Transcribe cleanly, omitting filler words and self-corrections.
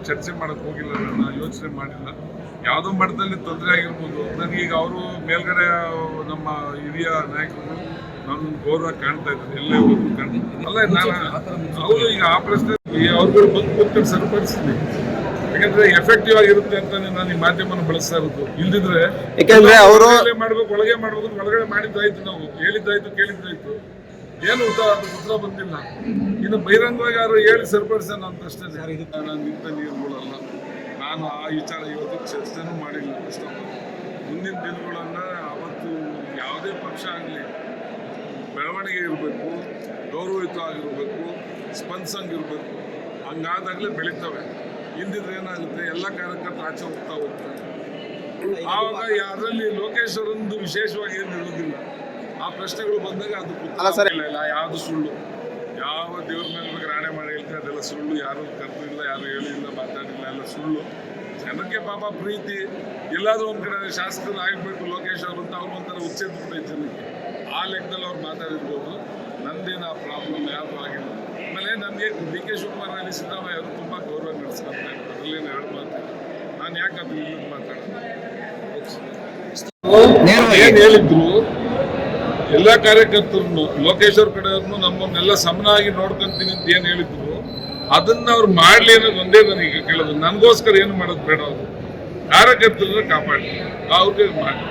ಚರ್ಚೆ ಮಾಡಕ್ಕೆ ಹೋಗಿಲ್ಲ, ನಾನು ಯೋಚನೆ ಮಾಡಿಲ್ಲ. ಯಾವುದೋ ಮಟ್ಟದಲ್ಲಿ ತೊಂದರೆ ಆಗಿರ್ಬೋದು. ನನಗೀಗ ಅವರು ಮೇಲ್ಗಡೆ ನಮ್ಮ ಹಿರಿಯ ನಾಯಕರು ನನ್ನ ಗೌರವ ಕಾಣ್ತಾ ಇದ್ದಾರೆ, ಎಲ್ಲೇ ಹೋದ್ರು ಅಲ್ಲ. ಅವರು ಈಗ ಆ ಪ್ರಶ್ನೆ ಅವ್ರುಗಳು ಬಂದು ಕೂತ್ಕೊಂಡು ಸರಿಪಡಿಸ್ತೀನಿ. ಯಾಕಂದ್ರೆ ಎಫೆಕ್ಟಿವ್ ಆಗಿರುತ್ತೆ ಅಂತ ನಾನು ಈ ಮಾಧ್ಯಮನ ಬಳಸ್ತಾ ಇರೋದು. ಇಲ್ದಿದ್ರೆ ಯಾಕಂದ್ರೆ ಅವರು ಮಾಡ್ಬೇಕು, ಒಳಗೆ ಮಾಡ್ಬೇಕು, ಒಳಗಡೆ ಮಾಡಿದ್ದಾಯ್ತು, ನಾವು ಹೇಳಿದ್ದಾಯ್ತು, ಕೇಳಿದ್ದಾಯ್ತು, ಏನು ಉತ್ತರ ಬಂದಿಲ್ಲ. ಇನ್ನು ಬಹಿರಂಗವಾಗಿ ಯಾರು ಹೇಳಿ ಸರಿಪಡಿಸೋಣ ಅಂತ ಅಷ್ಟೇ. ನಾನು ನಿಂತ ನೀರುಗಳಲ್ಲ, ನಾನು ಆ ವಿಚಾರ ಇವತ್ತು ಚರ್ಚೆನೂ ಮಾಡಿಲ್ಲ. ಅಷ್ಟೇ. ಮುಂದಿನ ದಿನಗಳನ್ನ ಅವತ್ತು ಯಾವುದೇ ಪಕ್ಷ ಆಗಲಿ ಬೆಳವಣಿಗೆ ಇರಬೇಕು, ಗೌರವಯುತ ಆಗಿರಬೇಕು, ಸ್ಪಂದಿಸಂಗಿರ್ಬೇಕು. ಹಂಗಾದಾಗಲೇ ಬೆಳೀತವೆ. ಇಲ್ದಿದ್ರೆ ಏನಾಗುತ್ತೆ, ಎಲ್ಲ ಕಾರ್ಯಕರ್ತರು ಆಚೆ ಹೋಗ್ತಾರೆ. ಆವಾಗ ಅದರಲ್ಲಿ ಲೋಕೇಶ್ ಅವರೊಂದು ವಿಶೇಷವಾಗಿ ಏನು ಇರೋದಿಲ್ಲ. ಆ ಪ್ರಶ್ನೆಗಳು ಬಂದಾಗ ಅದು ಇಲ್ಲ, ಯಾವುದು ಸುಳ್ಳು, ಯಾವ ದೇವ್ರ ಮೇಲೆ ಬೇಕಾದ್ರೆ ಆಣೆ ಮಾಡಿ ಹೇಳ್ತಾರೆ, ಅದೆಲ್ಲ ಸುಳ್ಳು. ಯಾರು ಕರ್ತಿಲ್ಲ, ಯಾರು ಹೇಳಿಲ್ಲ, ಮಾತಾಡಿಲ್ಲ, ಎಲ್ಲ ಸುಳ್ಳು. ಜನಕ್ಕೆ ಪಾಪ ಪ್ರೀತಿ ಎಲ್ಲಾದ್ರೂ ಒಂದ್ ಕಡೆ ಶಾಸಕರು ಆಗಬೇಕು ಲೋಕೇಶ್ ಅವರು ಅಂತ ಅವ್ರು ಒಂಥರ ಉಚ್ಚೇದ ಜನಕ್ಕೆ. ಆ ಲೆಕ್ಕದಲ್ಲಿ ಅವ್ರು ಮಾತಾಡಿರ್ಬೋದು. ನಂದೇನು ಆ ಪ್ರಾಬ್ಲಮ್ ಯಾವುದು ಆಗಿಲ್ಲ. ಆಮೇಲೆ ನನಗೆ ಡಿ ಕೆ ಶಿವಕುಮಾರ್ ಅಲ್ಲಿ ಸಿದ್ದರಾಮಯ್ಯ ಅವರು ತುಂಬ ಗೌರವ ನಡೆಸ್ಕೊತಾರೆ. ಅದರಲ್ಲೇನು ಎರಡು ಮಾತು. ನಾನು ಯಾಕೆ ಅದು ಇಲ್ಲಿ ಮಾತಾಡೋದು? ಏನು ಹೇಳಿದ್ರು ಎಲ್ಲ ಕಾರ್ಯಕರ್ತರನ್ನು, ಲೋಕೇಶ್ ಅವ್ರ ಕಡೆಯವ್ರನ್ನು ನಮ್ಮನ್ನೆಲ್ಲ ಸಮನಾಗಿ ನೋಡ್ಕೊಂತೀನಿ ಅಂತ ಏನು ಹೇಳಿದ್ರು, ಅದನ್ನ ಅವ್ರು ಮಾಡ್ಲಿ ಅನ್ನೋದು ಒಂದೇ ನನಗೆ ಕೇಳೋದು. ನನಗೋಸ್ಕರ ಏನು ಮಾಡೋದು ಬೇಡ. ಅವರು ಕಾರ್ಯಕರ್ತರನ್ನ ಕಾಪಾಡ್ತೀನಿ, ಅವ್ರಿಗೆ ಮಾಡಿ.